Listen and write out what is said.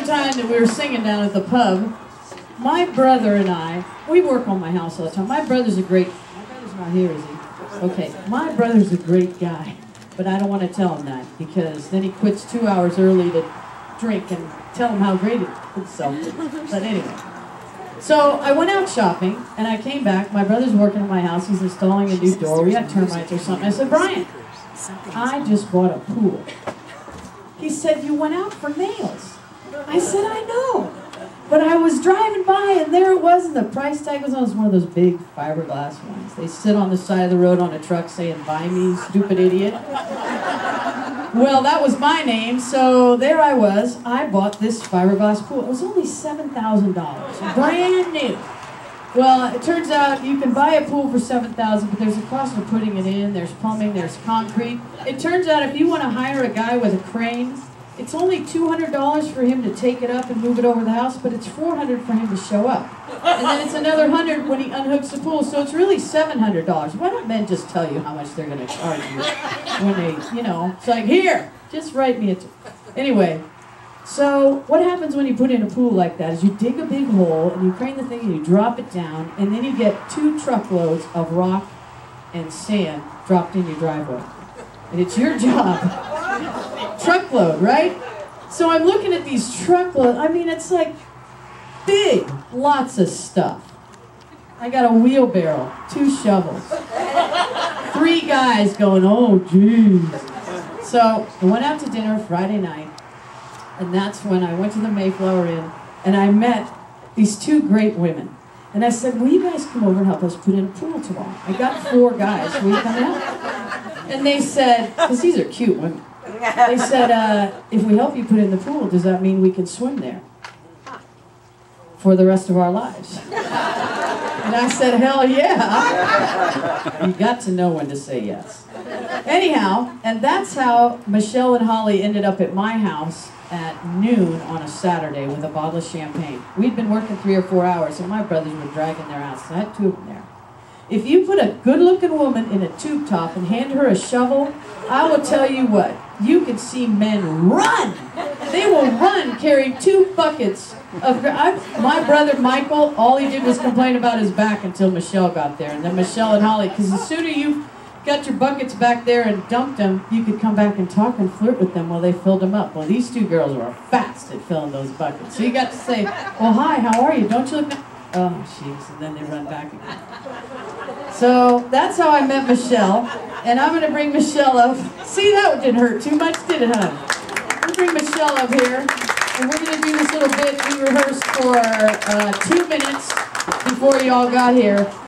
time that we were singing down at the pub, my brother and I, we work on my house all the time. My brother's not here, is he? Okay, my brother's a great guy, but I don't want to tell him that because then he quits 2 hours early to drink and tell him how great it is. So, but anyway. So I went out shopping and I came back. My brother's working on my house. He's installing a new door. We had termites or something. I said, Brian, I just bought a pool. He said, you went out for nails. I said, I know. But I was driving by and there it was and the price tag was on. It was one of those big fiberglass ones. They sit on the side of the road on a truck saying, buy me, stupid idiot. Well, that was my name, so there I was. I bought this fiberglass pool. It was only $7,000, brand new. Well, it turns out you can buy a pool for $7,000, but there's a cost of putting it in. There's plumbing, there's concrete. It turns out if you want to hire a guy with a crane, it's only $200 for him to take it up and move it over the house, but it's $400 for him to show up. And then it's another $100 when he unhooks the pool, so it's really $700. Why don't men just tell you how much they're going to charge you when they, you know, it's like, here, just write me a Anyway, so what happens when you put in a pool like that is you dig a big hole and you crane the thing and you drop it down, and then you get 2 truckloads of rock and sand dropped in your driveway. And it's your job. Truckload, right? So I'm looking at these truckloads. I mean, it's like big, lots of stuff. I got a wheelbarrow, 2 shovels, 3 guys going, oh, geez. So I went out to dinner Friday night, and that's when I went to the Mayflower Inn, and I met these 2 great women. And I said, will you guys come over and help us put in a pool tomorrow? I got 4 guys. Will you come out? And they said, because these are cute women. They said, if we help you put in the pool, does that mean we can swim there for the rest of our lives? And I said, hell yeah. You got to know when to say yes. Anyhow, and that's how Michelle and Holly ended up at my house at noon on a Saturday with a bottle of champagne. We'd been working 3 or 4 hours, and my brothers were dragging their asses. I had 2 of them there. If you put a good-looking woman in a tube top and hand her a shovel, I will tell you what, you can see men run. They will run carrying 2 buckets of... my brother Michael, all he did was complain about his back until Michelle got there. And then Michelle and Holly, because the sooner you got your buckets back there and dumped them, you could come back and talk and flirt with them while they filled them up. Well, these 2 girls were fast at filling those buckets. So you got to say, well, hi, how are you? Don't you look... Oh, jeez, and then they run back again. So that's how I met Michelle, and I'm going to bring Michelle up. See, that didn't hurt too much, did it, huh? We'll bring Michelle up here, and we're going to do this little bit we rehearsed for 2 minutes before you all got here.